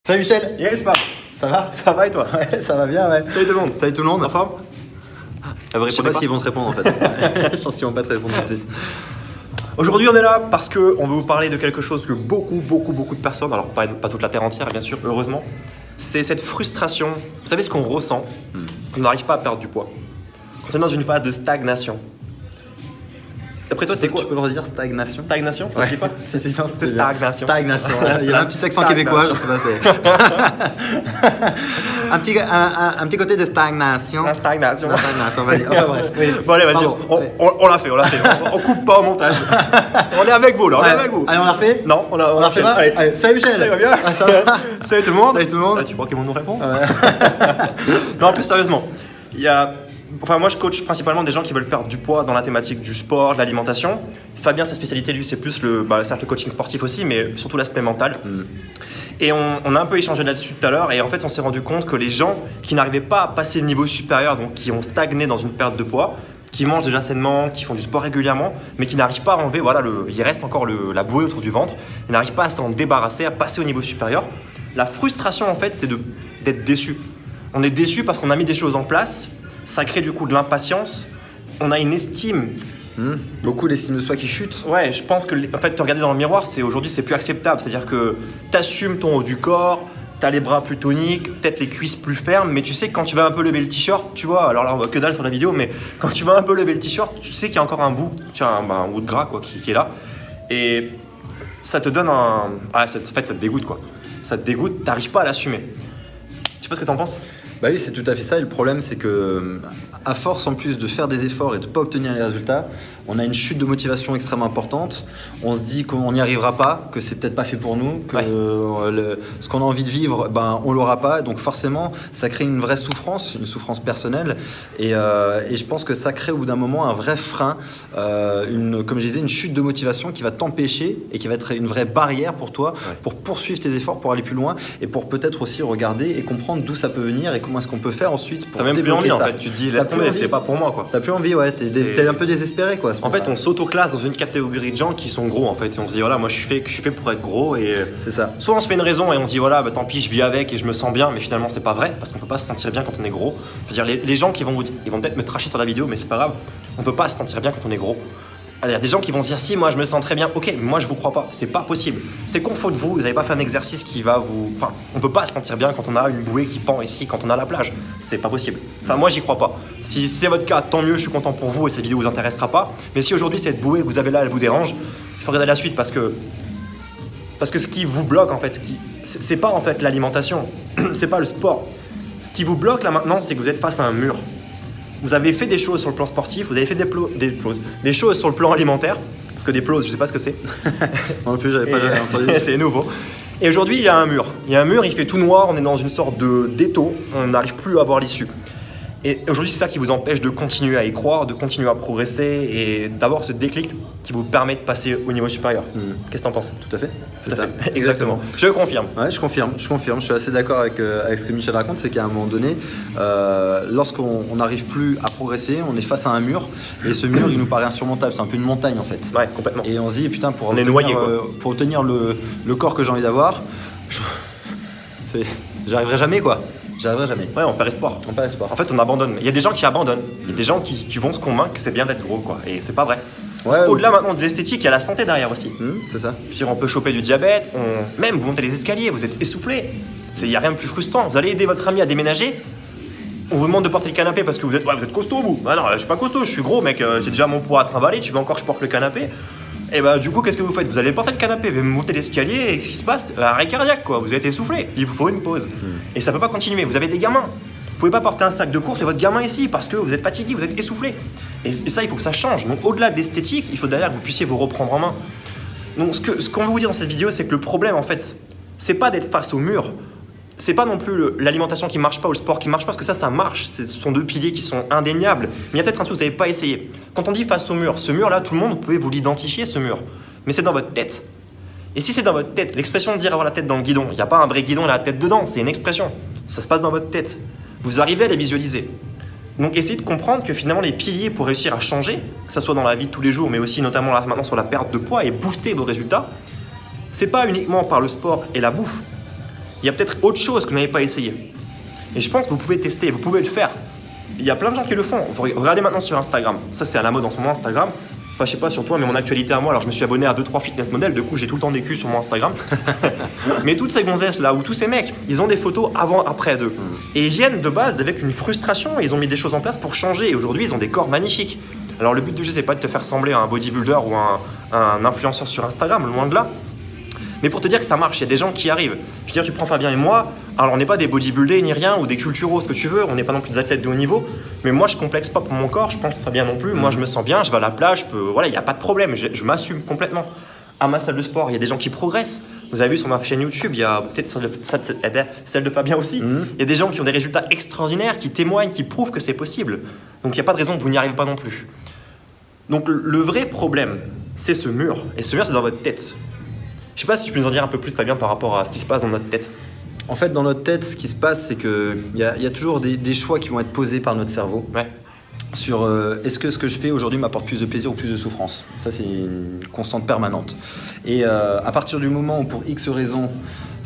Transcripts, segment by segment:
Salut Michel. Yes, Marc. Ça va? Ça va et toi? Ouais, ça va bien, ouais. Salut tout le monde. Salut tout le monde. En forme? Je sais pas s'ils vont te répondre en fait. Je pense qu'ils vont pas te répondre tout de suite. Aujourd'hui, on est là parce qu'on veut vous parler de quelque chose que beaucoup de personnes, alors pas toute la terre entière bien sûr, heureusement, c'est cette frustration. Vous savez ce qu'on ressent quand on n'arrive pas à perdre du poids, quand on est dans une phase de stagnation. D'après toi, c'est quoi? Tu peux le redire, stagnation? Stagnation, ça Ouais. se dit pas? C'est stagnation. Stagnation. Il y a un petit accent québécois, je sais pas, c'est. un petit côté de stagnation. La stagnation. La stagnation, vas-y. Enfin bref. Oui. Bon allez, vas-y, Pardon. on l'a fait. On coupe pas au montage. On est avec vous là, on est avec vous. Allez, on la refait? Non, on On la refait pas? Allez, salut Michel. Ça va bien? Ah, ça va? Salut tout le monde. Salut tout le monde. Ah, tu crois qu'ils vont nous répondre? Non, plus sérieusement, il y a... Enfin, moi je coach principalement des gens qui veulent perdre du poids dans la thématique du sport, de l'alimentation. Fabien, sa spécialité, lui, c'est plus certes le coaching sportif aussi, mais surtout l'aspect mental. Et on a un peu échangé là-dessus tout à l'heure, et en fait on s'est rendu compte que les gens qui n'arrivaient pas à passer le niveau supérieur, donc qui ont stagné dans une perte de poids, qui mangent déjà sainement, qui font du sport régulièrement, mais qui n'arrivent pas à enlever, il reste encore la bouée autour du ventre, ils n'arrivent pas à s'en débarrasser, à passer au niveau supérieur. La frustration en fait, c'est d'être déçu. On est déçu parce qu'on a mis des choses en place, ça crée du coup de l'impatience, on a une estime. Beaucoup d'estime de soi qui chute. Ouais, je pense que en fait, te regarder dans le miroir, aujourd'hui c'est plus acceptable. C'est-à-dire que t'assumes ton haut du corps, t'as les bras plus toniques, peut-être les cuisses plus fermes, mais tu sais que quand tu vas un peu lever le t-shirt, tu vois, alors là on voit que dalle sur la vidéo, mais quand tu vas un peu lever le t-shirt, tu sais qu'il y a encore un bout, tu as un bout de gras quoi, qui est là, et ça te donne en fait ça te dégoûte quoi. Ça te dégoûte, t'arrives pas à l'assumer. Tu sais pas ce que t'en penses? Bah oui, c'est tout à fait ça. Et le problème, c'est que, à force en plus de faire des efforts et de ne pas obtenir les résultats, on a une chute de motivation extrêmement importante. On se dit qu'on n'y arrivera pas, que c'est peut-être pas fait pour nous, que ce qu'on a envie de vivre, on l'aura pas. Donc forcément, ça crée une vraie souffrance, une souffrance personnelle. Et je pense que ça crée au bout d'un moment un vrai frein, comme je disais, une chute de motivation qui va t'empêcher et qui va être une vraie barrière pour toi, pour poursuivre tes efforts, pour aller plus loin et pour peut-être aussi regarder et comprendre d'où ça peut venir et comment est-ce qu'on peut faire ensuite pour t'as même plus envie ça. en fait, tu te dis laisse tomber, c'est pas pour moi quoi. T'as plus envie, ouais, t'es un peu désespéré quoi. En fait, on s'auto-classe dans une catégorie de gens qui sont gros en fait. Et on se dit voilà, moi je suis fait pour être gros et c'est ça. Soit on se fait une raison et on dit voilà, tant pis, je vis avec et je me sens bien, mais finalement c'est pas vrai parce qu'on peut pas se sentir bien quand on est gros. Je veux dire, les gens qui vont ils vont peut-être me tracher sur la vidéo, mais c'est pas grave. On peut pas se sentir bien quand on est gros. Il y a des gens qui vont se dire si moi je me sens très bien, ok, mais moi je vous crois pas, c'est pas possible. C'est qu'on faut de vous n'avez pas fait un exercice qui va vous. Enfin, on peut pas se sentir bien quand on a une bouée qui pend ici, quand on a la plage. C'est pas possible. Enfin, moi j'y crois pas. Si c'est votre cas, tant mieux, je suis content pour vous et cette vidéo vous intéressera pas. Mais si aujourd'hui cette bouée que vous avez là, elle vous dérange, il faut regarder la suite parce que ce qui vous bloque en fait, c'est pas en fait l'alimentation, c'est pas le sport. Ce qui vous bloque là maintenant, c'est que vous êtes face à un mur. Vous avez fait des choses sur le plan sportif, vous avez fait des choses sur le plan alimentaire, parce que des ploses, je sais pas ce que c'est. Moi non plus, j'avais pas jamais entendu. C'est nouveau. Et aujourd'hui, il y a un mur. Il y a un mur, il fait tout noir, on est dans une sorte d'étau, on n'arrive plus à voir l'issue. Et aujourd'hui, c'est ça qui vous empêche de continuer à y croire, de continuer à progresser et d'avoir ce déclic qui vous permet de passer au niveau supérieur. Qu'est-ce que t'en penses? Tout à fait. C'est ça. Exactement. Je confirme. Ouais, je confirme. Je suis assez d'accord avec ce que Michel raconte, c'est qu'à un moment donné, lorsqu'on n'arrive plus à progresser, on est face à un mur et ce mur, il nous paraît insurmontable. C'est un peu une montagne en fait. Ouais, complètement. Et on se dit putain, pour obtenir le corps que j'ai envie d'avoir, j'arriverai jamais quoi. J'arriverai jamais. Ouais, on perd espoir. En fait, on abandonne. Il y a des gens qui abandonnent. Il y a des gens qui vont se convaincre que c'est bien d'être gros, quoi. Et c'est pas vrai. Au-delà maintenant de l'esthétique, il y a la santé derrière aussi. C'est ça. Je veux dire, on peut choper du diabète. Même vous montez les escaliers, vous êtes essoufflé. Il n'y a rien de plus frustrant. Vous allez aider votre ami à déménager. On vous demande de porter le canapé parce que vous êtes costaud, vous. Ah non, je suis pas costaud, je suis gros, mec. J'ai déjà mon poids à trimballer. Tu veux encore que je porte le canapé? Et du coup, qu'est-ce que vous faites? Vous allez porter le canapé, vous monter l'escalier, et qu'est-ce qui se passe? Arrêt cardiaque, quoi. Vous êtes essoufflé. Il vous faut une pause. Et ça peut pas continuer. Vous avez des gamins. Vous pouvez pas porter un sac de course et votre gamin ici parce que vous êtes fatigué, vous êtes essoufflé. Et ça, il faut que ça change. Donc, au-delà de l'esthétique, il faut derrière que vous puissiez vous reprendre en main. Donc, ce qu'on veut vous dire dans cette vidéo, c'est que le problème, en fait, c'est pas d'être face au mur. C'est pas non plus l'alimentation qui marche pas ou le sport qui marche pas, parce que ça marche. Ce sont deux piliers qui sont indéniables. Mais il y a peut-être un truc que vous n'avez pas essayé. Quand on dit face au mur, ce mur-là, tout le monde, vous pouvez vous l'identifier, ce mur. Mais c'est dans votre tête. Et si c'est dans votre tête, l'expression de dire avoir la tête dans le guidon, il n'y a pas un vrai guidon et la tête dedans, c'est une expression. Ça se passe dans votre tête. Vous arrivez à les visualiser. Donc essayez de comprendre que finalement les piliers pour réussir à changer, que ce soit dans la vie de tous les jours, mais aussi notamment là, maintenant sur la perte de poids et booster vos résultats, c'est pas uniquement par le sport et la bouffe. il y a peut-être autre chose que vous n'avez pas essayé. Et je pense que vous pouvez tester, vous pouvez le faire. Il y a plein de gens qui le font. Regardez maintenant sur Instagram. Ça, c'est à la mode en ce moment, Instagram. Enfin, je sais pas sur toi, mais mon actualité à moi, alors je me suis abonné à 2-3 fitness models, du coup j'ai tout le temps des culs sur mon Instagram. Mais toutes ces gonzesses là, ou tous ces mecs, ils ont des photos avant, après d'eux. Et ils viennent de base avec une frustration, et ils ont mis des choses en place pour changer, et aujourd'hui ils ont des corps magnifiques. Alors le but du jeu, c'est pas de te faire sembler à un bodybuilder ou un influenceur sur Instagram, loin de là. Mais pour te dire que ça marche, il y a des gens qui arrivent. Je veux dire, tu prends Fabien et moi, alors on n'est pas des bodybuildés ni rien, ou des culturaux, ce que tu veux, on n'est pas non plus des athlètes de haut niveau, mais moi je complexe pas pour mon corps, je pense Fabien non plus, moi je me sens bien, je vais à la plage, voilà, il n'y a pas de problème, je m'assume complètement. À ma salle de sport, il y a des gens qui progressent. Vous avez vu sur ma chaîne YouTube, il y a peut-être celle de Fabien aussi, il y a des gens qui ont des résultats extraordinaires, qui témoignent, qui prouvent que c'est possible. Donc il n'y a pas de raison que vous n'y arrivez pas non plus. Donc le vrai problème, c'est ce mur, et ce mur c'est dans votre tête. Je sais pas si tu peux nous en dire un peu plus, Fabien, par rapport à ce qui se passe dans notre tête. En fait, dans notre tête, ce qui se passe, c'est qu'il y a toujours des choix qui vont être posés par notre cerveau. Ouais. Sur est-ce que ce que je fais aujourd'hui m'apporte plus de plaisir ou plus de souffrance. Ça, c'est une constante permanente. Et à partir du moment où, pour X raisons,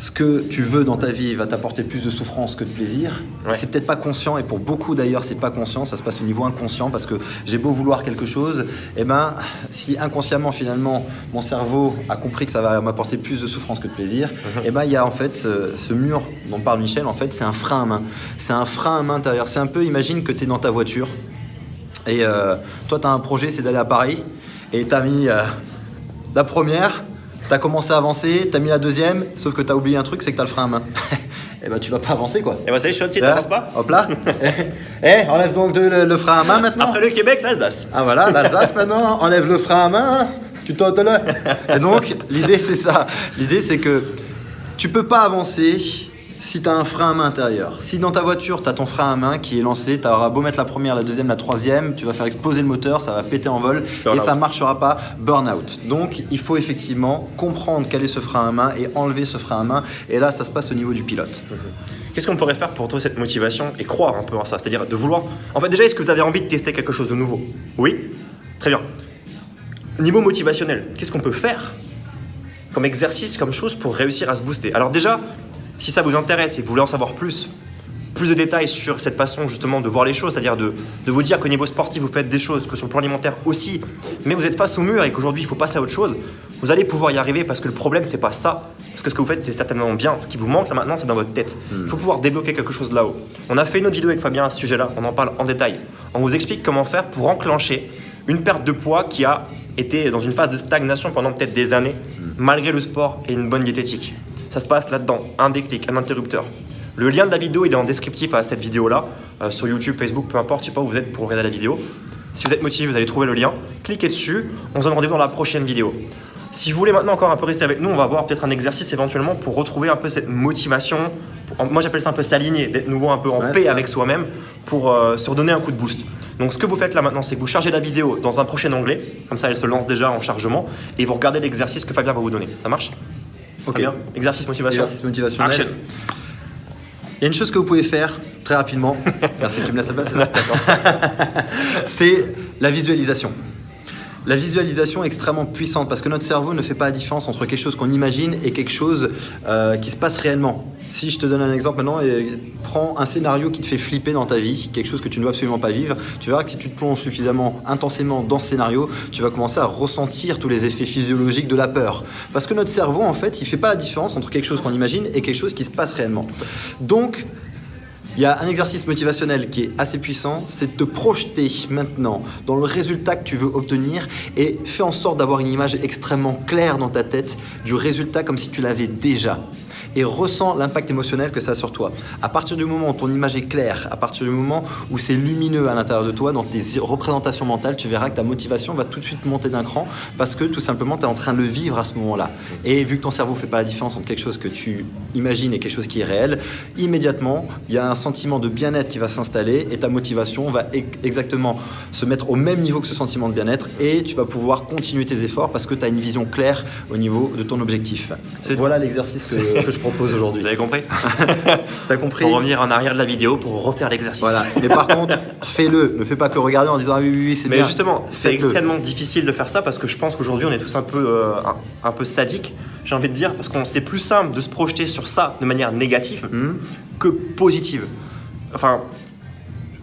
ce que tu veux dans ta vie va t'apporter plus de souffrance que de plaisir, c'est peut-être pas conscient, et pour beaucoup d'ailleurs, c'est pas conscient, ça se passe au niveau inconscient, parce que j'ai beau vouloir quelque chose, et ben, si inconsciemment, finalement, mon cerveau a compris que ça va m'apporter plus de souffrance que de plaisir, et ben, il y a en fait ce mur dont parle Michel, en fait, c'est un frein à main. C'est un frein à main intérieur. C'est un peu, imagine que tu es dans ta voiture, et toi, tu as un projet, c'est d'aller à Paris, et tu as mis la première, tu as commencé à avancer, tu as mis la deuxième, sauf que tu as oublié un truc, c'est que tu as le frein à main. Et bah tu vas pas avancer quoi. Et bah ça y est, je suis au-dessus, t'avances pas. Hop là. Enlève donc le frein à main maintenant. Après le Québec, l'Alsace. Ah voilà, l'Alsace maintenant, enlève le frein à main, tu t'ôtes là. Et donc, l'idée c'est ça. L'idée c'est que tu peux pas avancer si tu as un frein à main intérieur. Si dans ta voiture, tu as ton frein à main qui est lancé, tu auras beau mettre la première, la deuxième, la troisième, tu vas faire exploser le moteur, ça va péter en vol et ça marchera pas, burn-out. Donc, il faut effectivement comprendre quel est ce frein à main et enlever ce frein à main. Et là, ça se passe au niveau du pilote. Qu'est-ce qu'on pourrait faire pour trouver cette motivation et croire un peu en ça? C'est-à-dire de vouloir... En fait, déjà, est-ce que vous avez envie de tester quelque chose de nouveau? Oui? Très bien. Niveau motivationnel, qu'est-ce qu'on peut faire comme exercice, comme chose pour réussir à se booster? Alors déjà, si ça vous intéresse et que vous voulez en savoir plus de détails sur cette façon justement de voir les choses, c'est-à-dire de vous dire qu'au niveau sportif vous faites des choses, que sur le plan alimentaire aussi, mais vous êtes face au mur et qu'aujourd'hui il faut passer à autre chose, vous allez pouvoir y arriver parce que le problème c'est pas ça, parce que ce que vous faites c'est certainement bien, ce qui vous manque là maintenant c'est dans votre tête. Il faut pouvoir débloquer quelque chose là-haut. On a fait une autre vidéo avec Fabien à ce sujet-là, on en parle en détail. On vous explique comment faire pour enclencher une perte de poids qui a été dans une phase de stagnation pendant peut-être des années, malgré le sport et une bonne diététique. Ça se passe là-dedans, un déclic, un interrupteur. Le lien de la vidéo, il est en descriptif à cette vidéo-là, sur YouTube, Facebook, peu importe, je sais pas où vous êtes pour regarder la vidéo. Si vous êtes motivé, vous allez trouver le lien, cliquez dessus, on se donne rendez-vous dans la prochaine vidéo. Si vous voulez maintenant encore un peu rester avec nous, on va voir peut-être un exercice éventuellement pour retrouver un peu cette motivation. Moi j'appelle ça un peu s'aligner, d'être nouveau un peu en paix avec soi-même pour se redonner un coup de boost. Donc ce que vous faites là maintenant, c'est que vous chargez la vidéo dans un prochain onglet, comme ça elle se lance déjà en chargement, et vous regardez l'exercice que Fabien va vous donner. Ça marche? Ok. Bien. Exercice motivation. Exercice motivationnel. Action. Il y a une chose que vous pouvez faire très rapidement. Merci, tu me laisses la place, c'est ça? D'accord. C'est la visualisation. La visualisation est extrêmement puissante parce que notre cerveau ne fait pas la différence entre quelque chose qu'on imagine et quelque chose qui se passe réellement. Si je te donne un exemple maintenant, prends un scénario qui te fait flipper dans ta vie, quelque chose que tu ne dois absolument pas vivre, tu verras que si tu te plonges suffisamment intensément dans ce scénario, tu vas commencer à ressentir tous les effets physiologiques de la peur. Parce que notre cerveau, en fait, il ne fait pas la différence entre quelque chose qu'on imagine et quelque chose qui se passe réellement. Donc, il y a un exercice motivationnel qui est assez puissant, c'est de te projeter maintenant dans le résultat que tu veux obtenir et fais en sorte d'avoir une image extrêmement claire dans ta tête du résultat comme si tu l'avais déjà. Et ressens l'impact émotionnel que ça a sur toi. À partir du moment où ton image est claire, à partir du moment où c'est lumineux à l'intérieur de toi, dans tes représentations mentales, tu verras que ta motivation va tout de suite monter d'un cran parce que tout simplement tu es en train de le vivre à ce moment-là. Et vu que ton cerveau ne fait pas la différence entre quelque chose que tu imagines et quelque chose qui est réel, immédiatement, il y a un sentiment de bien-être qui va s'installer et ta motivation va exactement se mettre au même niveau que ce sentiment de bien-être et tu vas pouvoir continuer tes efforts parce que tu as une vision claire au niveau de ton objectif. Voilà l'exercice que je je propose aujourd'hui. Vous avez compris? T'as compris? Pour revenir en arrière de la vidéo, pour refaire l'exercice. Voilà. Mais par contre, fais-le. Ne fais pas que regarder en disant ah oui, c'est bien. Mais justement, c'est Faites-le. extrêmement difficile de faire ça parce que je pense qu'aujourd'hui on est tous un peu sadiques, j'ai envie de dire, parce qu'on c'est plus simple de se projeter sur ça de manière négative que positive. Enfin,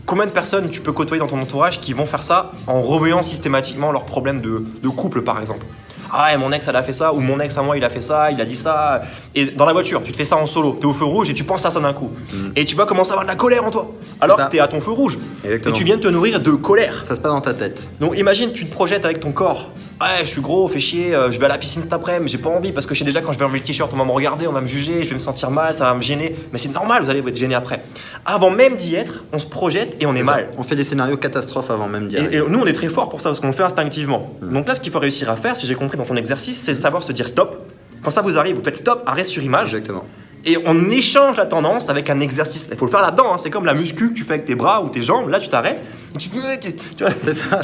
combien de personnes tu peux côtoyer dans ton entourage qui vont faire ça en remuant systématiquement leurs problèmes de couple par exemple? Ah ouais, mon ex elle a fait ça, ou mon ex à moi il a fait ça, il a dit ça. Et dans la voiture, tu te fais ça en solo, t'es au feu rouge et tu penses à ça d'un coup. Et tu vas commencer à avoir de la colère en toi, alors que t'es à ton feu rouge. Exactement. Et tu viens de te nourrir de colère. Ça se passe dans ta tête. Donc imagine, tu te projettes avec ton corps. Ouais, je suis gros, fais chier, je vais à la piscine cet après-midi, j'ai pas envie parce que je sais déjà quand je vais enlever le t-shirt, on va me regarder, on va me juger, je vais me sentir mal, ça va me gêner. Mais c'est normal, vous allez être gêné après. Avant même d'y être, on se projette et on est mal. On fait des scénarios catastrophes avant même d'y Et arriver. nous, on est très fort pour ça parce qu'on le fait instinctivement. Donc là, ce qu'il faut réussir à faire, si j'ai compris dans ton exercice, c'est savoir se dire stop. Quand ça vous arrive, vous faites stop, arrêt sur image. Exactement. Et on échange la tendance avec un exercice. Il faut le faire là-dedans, hein. C'est comme la muscu que tu fais avec tes bras ou tes jambes. Là, tu t'arrêtes et tu fais. Tu vois. C'est ça.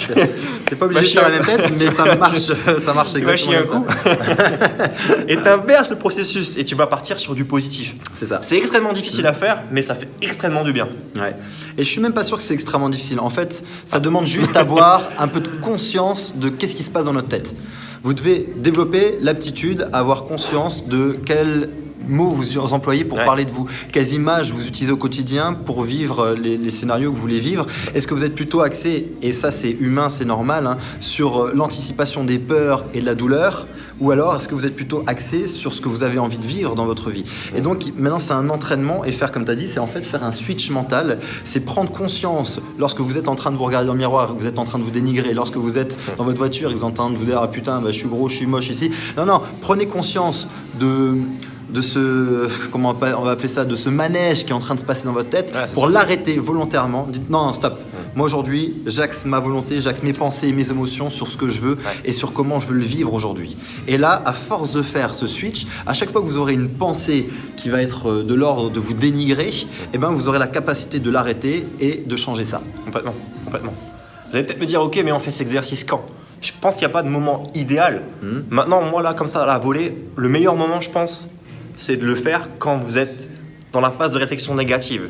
T'es pas obligé de faire la même tête, mais ça marche Tu vas chier exactement un comme coup. ça. Et t'inverses le processus et tu vas partir sur du positif. C'est ça. C'est extrêmement difficile à faire, mais ça fait extrêmement du bien. Ouais. Et je suis même pas sûr que c'est extrêmement difficile. En fait, ça demande juste avoir un peu de conscience de qu'est-ce qui se passe dans notre tête. Vous devez développer l'aptitude à avoir conscience de quel mots vous employez pour parler de vous, quelles images vous utilisez au quotidien pour vivre les scénarios que vous voulez vivre. Est-ce que vous êtes plutôt axé, et ça c'est humain, c'est normal, hein, sur l'anticipation des peurs et de la douleur, ou alors est-ce que vous êtes plutôt axé sur ce que vous avez envie de vivre dans votre vie? Et donc maintenant c'est un entraînement, et faire comme tu as dit, c'est en fait faire un switch mental, c'est prendre conscience lorsque vous êtes en train de vous regarder dans le miroir, que vous êtes en train de vous dénigrer, lorsque vous êtes dans votre voiture et que vous êtes en train de vous dire ah putain bah, je suis gros, je suis moche ici. Non, prenez conscience de ce, comment on va appeler ça, de ce manège qui est en train de se passer dans votre tête, pour l'arrêter volontairement. Dites non, stop. Moi aujourd'hui, j'axe ma volonté, j'axe mes pensées et mes émotions sur ce que je veux et sur comment je veux le vivre aujourd'hui. Et là, à force de faire ce switch, à chaque fois que vous aurez une pensée qui va être de l'ordre de vous dénigrer, eh ben vous aurez la capacité de l'arrêter et de changer ça. Complètement. Vous allez peut-être me dire, ok, mais on fait cet exercice quand? Je pense qu'il n'y a pas de moment idéal. Maintenant, moi là, comme ça, à la volée, le meilleur moment, je pense, c'est de le faire quand vous êtes dans la phase de réflexion négative.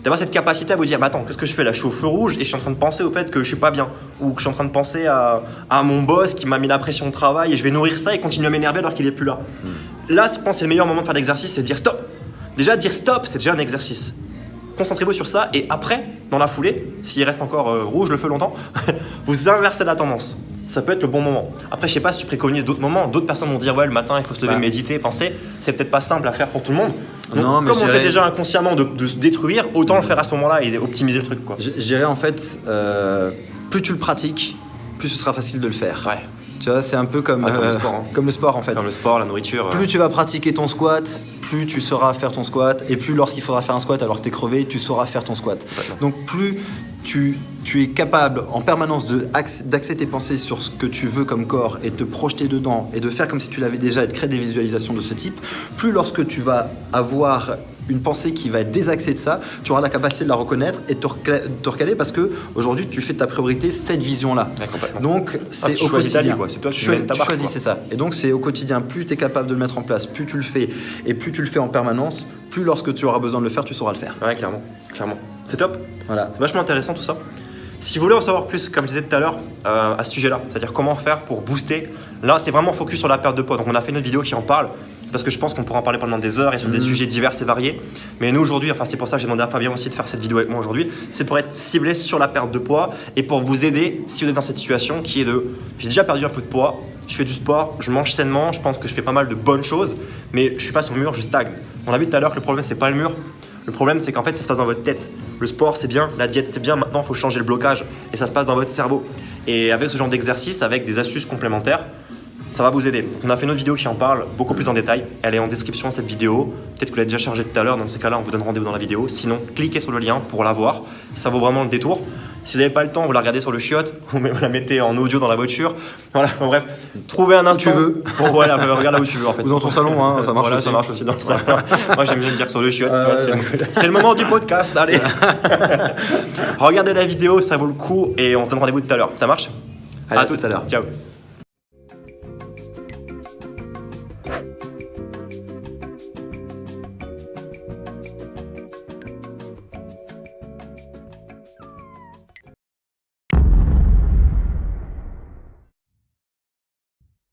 D'avoir cette capacité à vous dire, bah attends, qu'est-ce que je fais là? Je suis au feu rouge et je suis en train de penser au fait que je suis pas bien. Ou que je suis en train de penser à mon boss qui m'a mis la pression au travail et je vais nourrir ça et continuer à m'énerver alors qu'il est plus là. Là, je pense que c'est le meilleur moment de faire l'exercice, c'est de dire stop. Déjà, dire stop, c'est déjà un exercice. Concentrez-vous sur ça et après, dans la foulée, s'il reste encore rouge le feu longtemps, vous inversez la tendance. Ça peut être le bon moment. Après, je sais pas si tu préconises d'autres moments. D'autres personnes vont dire ouais, le matin, il faut se lever, méditer, penser. C'est peut-être pas simple à faire pour tout le monde. Donc, non, mais comme on fait déjà inconsciemment de se détruire, autant le faire à ce moment-là et optimiser le truc, quoi. Je dirais en fait, plus tu le pratiques, plus ce sera facile de le faire. Ouais. Tu vois, c'est un peu comme, comme le sport, hein. Comme le sport en fait. Comme le sport, la nourriture. Plus tu vas pratiquer ton squat, plus tu sauras faire ton squat, et plus lorsqu'il faudra faire un squat alors que tu es crevé, tu sauras faire ton squat. Donc plus tu es capable en permanence d'axer tes pensées sur ce que tu veux comme corps et de te projeter dedans et de faire comme si tu l'avais déjà et de créer des visualisations de ce type, plus lorsque tu vas avoir une pensée qui va être désaxée de ça, tu auras la capacité de la reconnaître et de te recaler parce que aujourd'hui tu fais de ta priorité cette vision-là. Ouais, donc c'est au quotidien. C'est toi qui mènes ta barre. Tu choisis, c'est ça. Et donc c'est au quotidien. Plus tu es capable de le mettre en place, plus tu le fais et plus tu le fais en permanence, plus lorsque tu auras besoin de le faire, tu sauras le faire. Ouais, clairement. C'est top. Voilà. C'est vachement intéressant tout ça. Si vous voulez en savoir plus, comme je disais tout à l'heure, à ce sujet-là, c'est-à-dire comment faire pour booster, là c'est vraiment focus sur la perte de poids. Donc on a fait une autre vidéo qui en parle, parce que je pense qu'on pourra en parler pendant des heures et sur des sujets divers et variés. Mais nous aujourd'hui, enfin c'est pour ça que j'ai demandé à Fabien aussi de faire cette vidéo avec moi aujourd'hui, c'est pour être ciblé sur la perte de poids et pour vous aider si vous êtes dans cette situation qui est de j'ai déjà perdu un peu de poids, je fais du sport, je mange sainement, je pense que je fais pas mal de bonnes choses, mais je suis pas sur le mur, je stagne. On a vu tout à l'heure que le problème c'est pas le mur. Le problème, c'est qu'en fait, ça se passe dans votre tête. Le sport, c'est bien, la diète, c'est bien. Maintenant, il faut changer le blocage et ça se passe dans votre cerveau. Et avec ce genre d'exercice, avec des astuces complémentaires, ça va vous aider. Donc, on a fait une autre vidéo qui en parle beaucoup plus en détail. Elle est en description, cette vidéo. Peut-être que vous l'avez déjà chargée tout à l'heure. Dans ces cas-là, on vous donne rendez-vous dans la vidéo. Sinon, cliquez sur le lien pour la voir. Ça vaut vraiment le détour. Si vous n'avez pas le temps, vous la regardez sur le chiotte, vous la mettez en audio dans la voiture. Voilà, en bref, trouvez un instant. Où tu veux. Pour, voilà, regarde là où tu veux en fait. Ou dans ton salon, hein, ça marche voilà, aussi. Ça marche aussi dans le salon. Moi j'aime bien dire sur le chiotte. C'est le moment du podcast, allez. Regardez la vidéo, ça vaut le coup et on se donne rendez-vous tout à l'heure. Ça marche? Allez, à tout à l'heure. Ciao.